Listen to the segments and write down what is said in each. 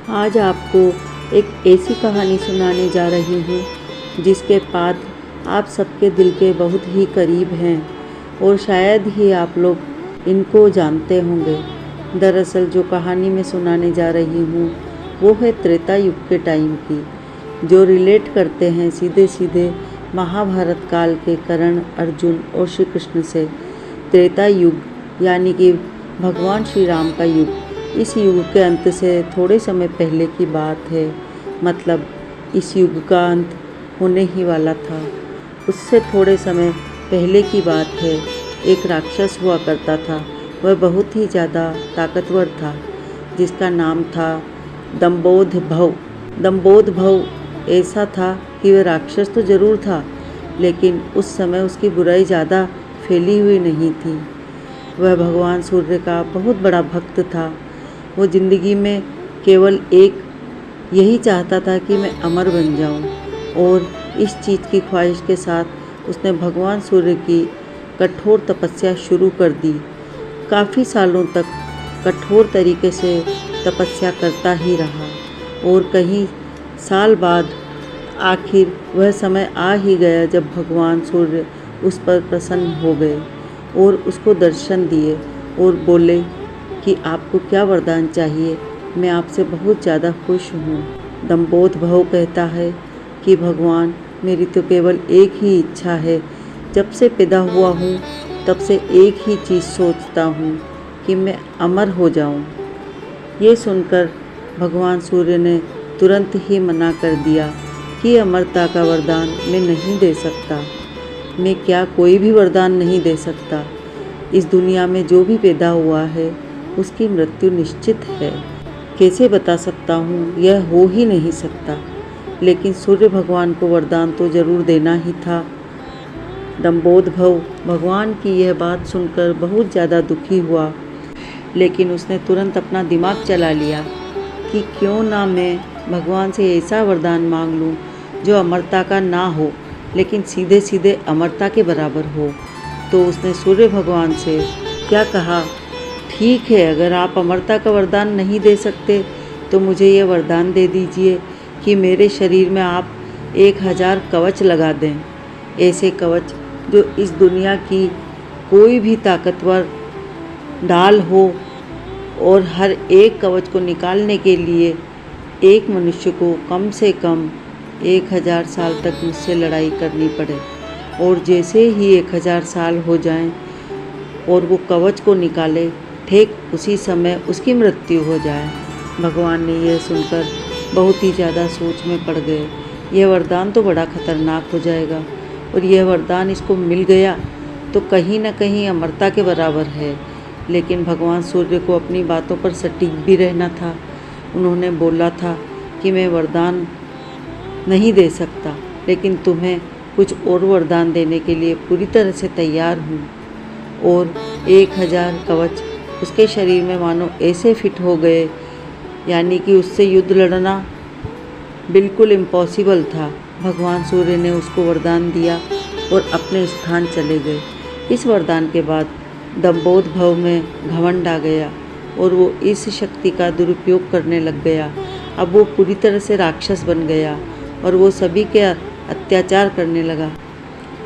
आज आपको एक ऐसी कहानी सुनाने जा रही हूँ जिसके पात्र आप सबके दिल के बहुत ही करीब हैं और शायद ही आप लोग इनको जानते होंगे। दरअसल जो कहानी मैं सुनाने जा रही हूँ वो है त्रेता युग के टाइम की, जो रिलेट करते हैं सीधे सीधे महाभारत काल के कर्ण, अर्जुन और श्री कृष्ण से। त्रेता युग यानी कि भगवान श्री राम का युग। इस युग के अंत से थोड़े समय पहले की बात है, मतलब इस युग का अंत होने ही वाला था। उससे थोड़े समय पहले की बात है। एक राक्षस हुआ करता था। वह बहुत ही ज़्यादा ताकतवर था, जिसका नाम था दंभोदभव। दंभोदभव ऐसा था कि वह राक्षस तो ज़रूर था, लेकिन उस समय उसकी बुराई ज़्यादा फैली हुई नहीं थी। वह भगवान सूर्य का बहुत बड़ा भक्त था। वो ज़िंदगी में केवल एक यही चाहता था कि मैं अमर बन जाऊं, और इस चीज़ की ख्वाहिश के साथ उसने भगवान सूर्य की कठोर तपस्या शुरू कर दी। काफ़ी सालों तक कठोर तरीके से तपस्या करता ही रहा, और कई साल बाद आखिर वह समय आ ही गया जब भगवान सूर्य उस पर प्रसन्न हो गए और उसको दर्शन दिए और बोले कि आपको क्या वरदान चाहिए, मैं आपसे बहुत ज़्यादा खुश हूँ। दंभोदभव कहता है कि भगवान, मेरी तो केवल एक ही इच्छा है। जब से पैदा हुआ हूँ तब से एक ही चीज़ सोचता हूँ कि मैं अमर हो जाऊँ। ये सुनकर भगवान सूर्य ने तुरंत ही मना कर दिया कि अमरता का वरदान मैं नहीं दे सकता। मैं क्या कोई भी वरदान नहीं दे सकता। इस दुनिया में जो भी पैदा हुआ है उसकी मृत्यु निश्चित है। कैसे बता सकता हूँ, यह हो ही नहीं सकता। लेकिन सूर्य भगवान को वरदान तो जरूर देना ही था। दंभोदभव भगवान की यह बात सुनकर बहुत ज़्यादा दुखी हुआ, लेकिन उसने तुरंत अपना दिमाग चला लिया कि क्यों ना मैं भगवान से ऐसा वरदान मांग लूँ जो अमरता का ना हो, लेकिन सीधे सीधे अमरता के बराबर हो। तो उसने सूर्य भगवान से क्या कहा, ठीक है, अगर आप अमरता का वरदान नहीं दे सकते तो मुझे ये वरदान दे दीजिए कि मेरे शरीर में आप 1000 कवच लगा दें। ऐसे कवच जो इस दुनिया की कोई भी ताकतवर ढाल हो, और हर एक कवच को निकालने के लिए एक मनुष्य को कम से कम 1000 साल तक मुझसे लड़ाई करनी पड़े, और जैसे ही 1000 साल हो जाएं और वो कवच को निकाले, ठीक उसी समय उसकी मृत्यु हो जाए। भगवान ने यह सुनकर बहुत ही ज़्यादा सोच में पड़ गए। यह वरदान तो बड़ा खतरनाक हो जाएगा, और यह वरदान इसको मिल गया तो कहीं ना कहीं अमरता के बराबर है। लेकिन भगवान सूर्य को अपनी बातों पर सटीक भी रहना था। उन्होंने बोला था कि मैं वरदान नहीं दे सकता, लेकिन तुम्हें कुछ और वरदान देने के लिए पूरी तरह से तैयार हूँ। और 1000 कवच उसके शरीर में मानो ऐसे फिट हो गए, यानी कि उससे युद्ध लड़ना बिल्कुल इम्पॉसिबल था। भगवान सूर्य ने उसको वरदान दिया और अपने स्थान चले गए। इस वरदान के बाद दंभोदभव में घमंड आ गया और वो इस शक्ति का दुरुपयोग करने लग गया। अब वो पूरी तरह से राक्षस बन गया और वो सभी के अत्याचार करने लगा।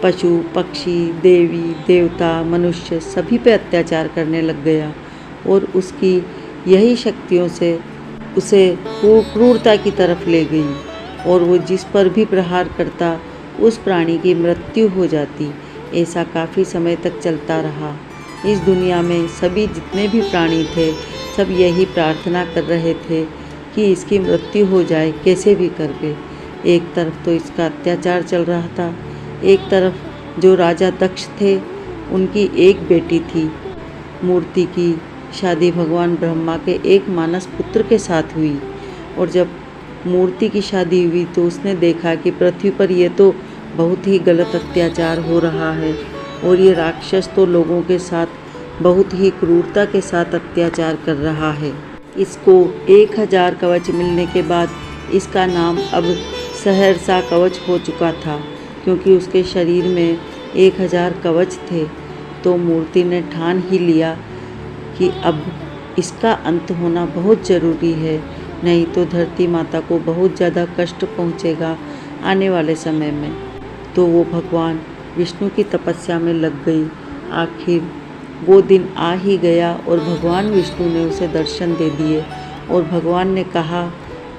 पशु पक्षी, देवी देवता, मनुष्य सभी पे अत्याचार करने लग गया, और उसकी यही शक्तियों से उसे क्रूरता की तरफ ले गई, और वो जिस पर भी प्रहार करता उस प्राणी की मृत्यु हो जाती। ऐसा काफ़ी समय तक चलता रहा। इस दुनिया में सभी जितने भी प्राणी थे, सब यही प्रार्थना कर रहे थे कि इसकी मृत्यु हो जाए कैसे भी करके। एक तरफ तो इसका अत्याचार चल रहा था, एक तरफ जो राजा दक्ष थे उनकी एक बेटी थी। मूर्ति की शादी भगवान ब्रह्मा के एक मानस पुत्र के साथ हुई, और जब मूर्ति की शादी हुई तो उसने देखा कि पृथ्वी पर ये तो बहुत ही गलत अत्याचार हो रहा है, और ये राक्षस तो लोगों के साथ बहुत ही क्रूरता के साथ अत्याचार कर रहा है। इसको 1000 कवच मिलने के बाद इसका नाम अब सहरसा कवच हो चुका था, क्योंकि उसके शरीर में 1000 कवच थे। तो मूर्ति ने ठान ही लिया कि अब इसका अंत होना बहुत ज़रूरी है। नहीं तो धरती माता को बहुत ज़्यादा कष्ट पहुँचेगा आने वाले समय में। तो वो भगवान विष्णु की तपस्या में लग गई। आखिर वो दिन आ ही गया और भगवान विष्णु ने उसे दर्शन दे दिए और भगवान ने कहा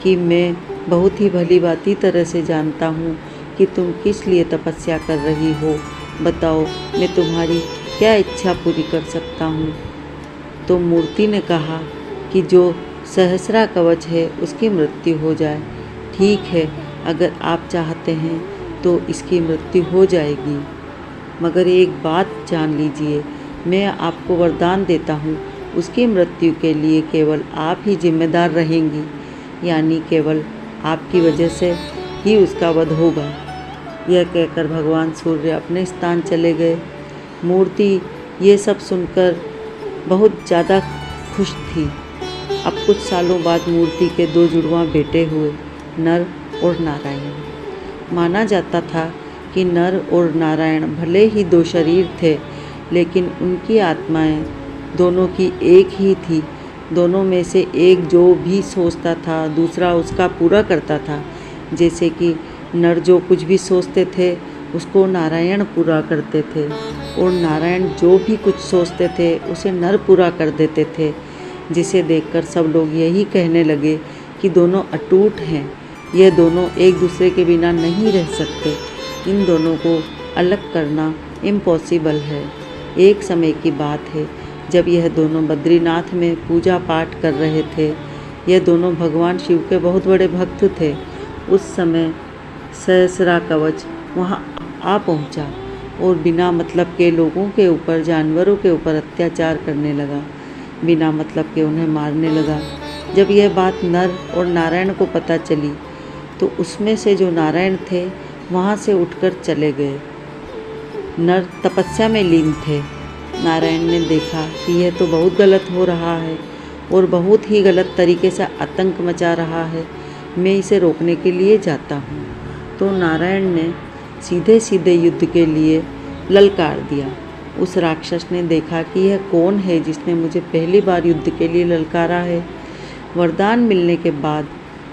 कि मैं बहुत ही भली भांति तरह से जानता हूँ कि तुम किस लिए तपस्या कर रही हो। बताओ, मैं तुम्हारी क्या इच्छा पूरी कर सकता हूँ। तो मूर्ति ने कहा कि जो सहस्रा कवच है उसकी मृत्यु हो जाए। ठीक है, अगर आप चाहते हैं तो इसकी मृत्यु हो जाएगी, मगर एक बात जान लीजिए, मैं आपको वरदान देता हूँ, उसकी मृत्यु के लिए केवल आप ही जिम्मेदार रहेंगी, यानी केवल आपकी वजह से ही उसका वध होगा। यह कहकर भगवान सूर्य अपने स्थान चले गए। मूर्ति ये सब सुनकर बहुत ज़्यादा खुश थी। अब कुछ सालों बाद मूर्ति के 2 जुड़वां बेटे हुए, नर और नारायण। माना जाता था कि नर और नारायण भले ही 2 शरीर थे, लेकिन उनकी आत्माएं दोनों की एक ही थी। दोनों में से एक जो भी सोचता था दूसरा उसका पूरा करता था। जैसे कि नर जो कुछ भी सोचते थे उसको नारायण पूरा करते थे और नारायण जो भी कुछ सोचते थे उसे नर पूरा कर देते थे। जिसे देखकर सब लोग यही कहने लगे कि दोनों अटूट हैं, यह दोनों एक दूसरे के बिना नहीं रह सकते, इन दोनों को अलग करना इम्पॉसिबल है। एक समय की बात है जब यह दोनों बद्रीनाथ में पूजा पाठ कर रहे थे। यह दोनों भगवान शिव के बहुत बड़े भक्त थे। उस समय सहस्रा कवच वहाँ आ पहुँचा और बिना मतलब के लोगों के ऊपर, जानवरों के ऊपर अत्याचार करने लगा, बिना मतलब के उन्हें मारने लगा। जब यह बात नर और नारायण को पता चली तो उसमें से जो नारायण थे वहाँ से उठकर चले गए। नर तपस्या में लीन थे। नारायण ने देखा कि यह तो बहुत गलत हो रहा है और बहुत ही गलत तरीके से आतंक मचा रहा है, मैं इसे रोकने के लिए जाता हूँ। तो नारायण ने सीधे सीधे युद्ध के लिए ललकार दिया। उस राक्षस ने देखा कि यह कौन है जिसने मुझे पहली बार युद्ध के लिए ललकारा है। वरदान मिलने के बाद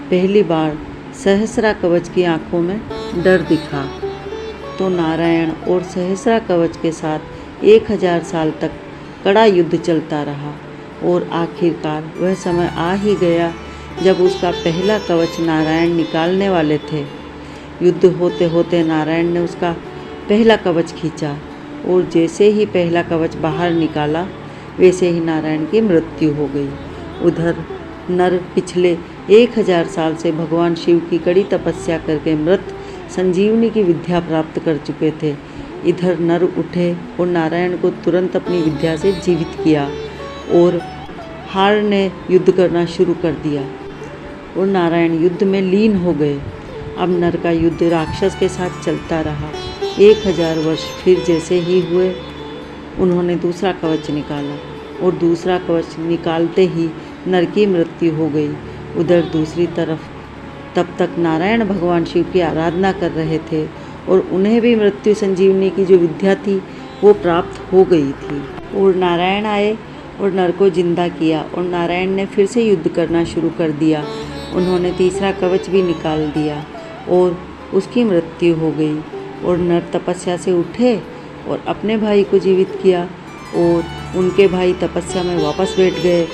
पहली बार सहस्रा कवच की आंखों में डर दिखा। तो नारायण और सहस्रा कवच के साथ 1000 साल तक कड़ा युद्ध चलता रहा और आखिरकार वह समय आ ही गया जब उसका पहला कवच नारायण निकालने वाले थे। युद्ध होते होते नारायण ने उसका पहला कवच खींचा और जैसे ही पहला कवच बाहर निकाला वैसे ही नारायण की मृत्यु हो गई। उधर नर पिछले 1000 साल से भगवान शिव की कड़ी तपस्या करके मृत संजीवनी की विद्या प्राप्त कर चुके थे। इधर नर उठे और नारायण को तुरंत अपनी विद्या से जीवित किया और हार ने युद्ध करना शुरू कर दिया और नारायण युद्ध में लीन हो गए। अब नर का युद्ध राक्षस के साथ चलता रहा। 1000 वर्ष फिर जैसे ही हुए, उन्होंने दूसरा कवच निकाला और दूसरा कवच निकालते ही नर की मृत्यु हो गई। उधर दूसरी तरफ तब तक नारायण भगवान शिव की आराधना कर रहे थे और उन्हें भी मृत्यु संजीवनी की जो विद्या थी वो प्राप्त हो गई थी। और नारायण आए और नर को जिंदा किया और नारायण ने फिर से युद्ध करना शुरू कर दिया। उन्होंने तीसरा कवच भी निकाल दिया और उसकी मृत्यु हो गई और नर तपस्या से उठे और अपने भाई को जीवित किया और उनके भाई तपस्या में वापस बैठ गए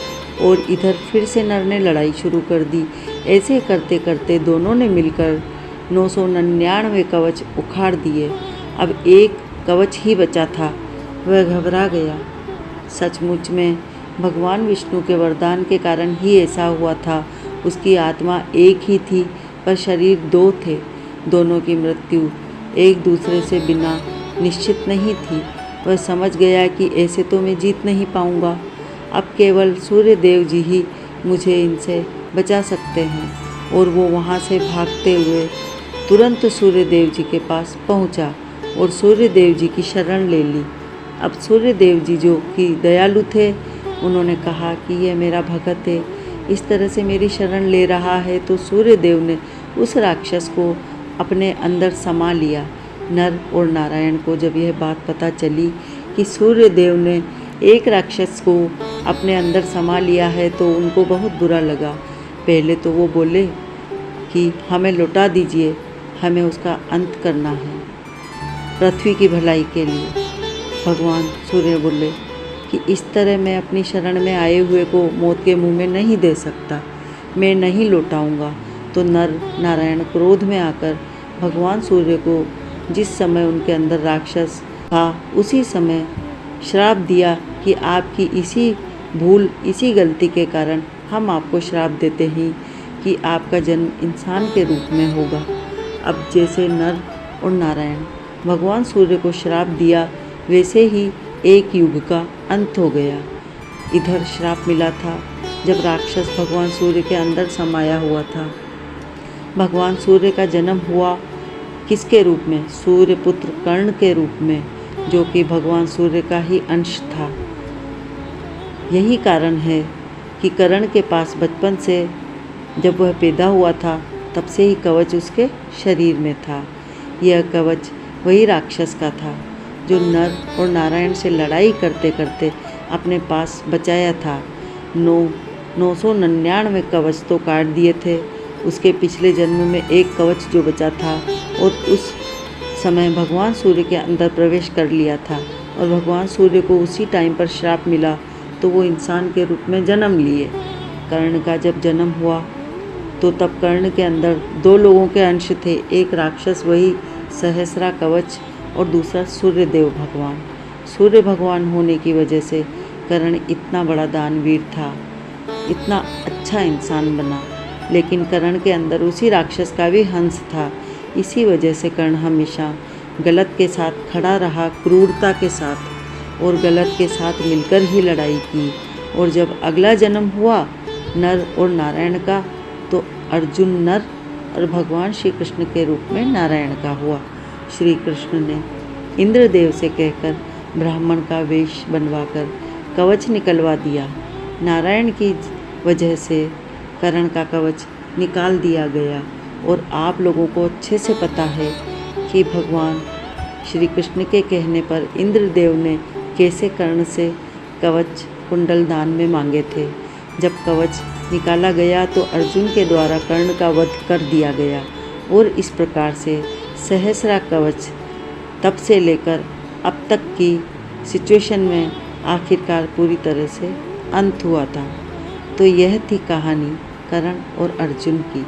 और इधर फिर से नर ने लड़ाई शुरू कर दी। ऐसे करते करते दोनों ने मिलकर 999 कवच उखाड़ दिए। अब एक कवच ही बचा था। वह घबरा गया। सचमुच में भगवान विष्णु के वरदान के कारण ही ऐसा हुआ था। उसकी आत्मा एक ही थी पर शरीर 2 थे। दोनों की मृत्यु एक दूसरे से बिना निश्चित नहीं थी। वह समझ गया कि ऐसे तो मैं जीत नहीं पाऊंगा। अब केवल सूर्य देव जी ही मुझे इनसे बचा सकते हैं। और वो वहाँ से भागते हुए तुरंत सूर्य देव जी के पास पहुँचा और सूर्य देव जी की शरण ले ली। अब सूर्य देव जी जो कि दयालु थे, उन्होंने कहा कि यह मेरा भगत है, इस तरह से मेरी शरण ले रहा है। तो सूर्य देव ने उस राक्षस को अपने अंदर समा लिया। नर और नारायण को जब यह बात पता चली कि सूर्य देव ने एक राक्षस को अपने अंदर समा लिया है तो उनको बहुत बुरा लगा। पहले तो वो बोले कि हमें लौटा दीजिए, हमें उसका अंत करना है पृथ्वी की भलाई के लिए। भगवान सूर्य बोले कि इस तरह मैं अपनी शरण में आए हुए को मौत के मुंह में नहीं दे सकता, मैं नहीं लौटाऊंगा। तो नर नारायण क्रोध में आकर भगवान सूर्य को जिस समय उनके अंदर राक्षस था उसी समय श्राप दिया कि आपकी इसी भूल, इसी गलती के कारण हम आपको श्राप देते हैं कि आपका जन्म इंसान के रूप में होगा। अब जैसे नर और नारायण भगवान सूर्य को श्राप दिया, वैसे ही एक युग का अंत हो गया। इधर श्राप मिला था जब राक्षस भगवान सूर्य के अंदर समाया हुआ था। भगवान सूर्य का जन्म हुआ किसके रूप में? सूर्य पुत्र कर्ण के रूप में, जो कि भगवान सूर्य का ही अंश था। यही कारण है कि कर्ण के पास बचपन से जब वह पैदा हुआ था तब से ही कवच उसके शरीर में था। यह कवच वही राक्षस का था जो नर और नारायण से लड़ाई करते करते अपने पास बचाया था। 999 कवच तो काट दिए थे उसके पिछले जन्म में, एक कवच जो बचा था और उस समय भगवान सूर्य के अंदर प्रवेश कर लिया था और भगवान सूर्य को उसी टाइम पर श्राप मिला तो वो इंसान के रूप में जन्म लिए। कर्ण का जब जन्म हुआ तो तब कर्ण के अंदर 2 लोगों के अंश थे, एक राक्षस वही सहस्रा कवच और दूसरा सूर्यदेव भगवान। सूर्य भगवान होने की वजह से कर्ण इतना बड़ा दानवीर था, इतना अच्छा इंसान बना। लेकिन कर्ण के अंदर उसी राक्षस का भी हंस था। इसी वजह से कर्ण हमेशा गलत के साथ खड़ा रहा, क्रूरता के साथ, और गलत के साथ मिलकर ही लड़ाई की। और जब अगला जन्म हुआ नर और नारायण का, तो अर्जुन नर और भगवान श्री कृष्ण के रूप में नारायण का हुआ। श्री कृष्ण ने इंद्रदेव से कहकर ब्राह्मण का वेश बनवाकर कवच निकलवा दिया। नारायण की वजह से कर्ण का कवच निकाल दिया गया। और आप लोगों को अच्छे से पता है कि भगवान श्री कृष्ण के कहने पर इंद्रदेव ने कैसे कर्ण से कवच कुंडल दान में मांगे थे। जब कवच निकाला गया तो अर्जुन के द्वारा कर्ण का वध कर दिया गया। और इस प्रकार से सहस्रा कवच तब से लेकर अब तक की सिचुएशन में आखिरकार पूरी तरह से अंत हुआ था। तो यह थी कहानी कर्ण और अर्जुन की।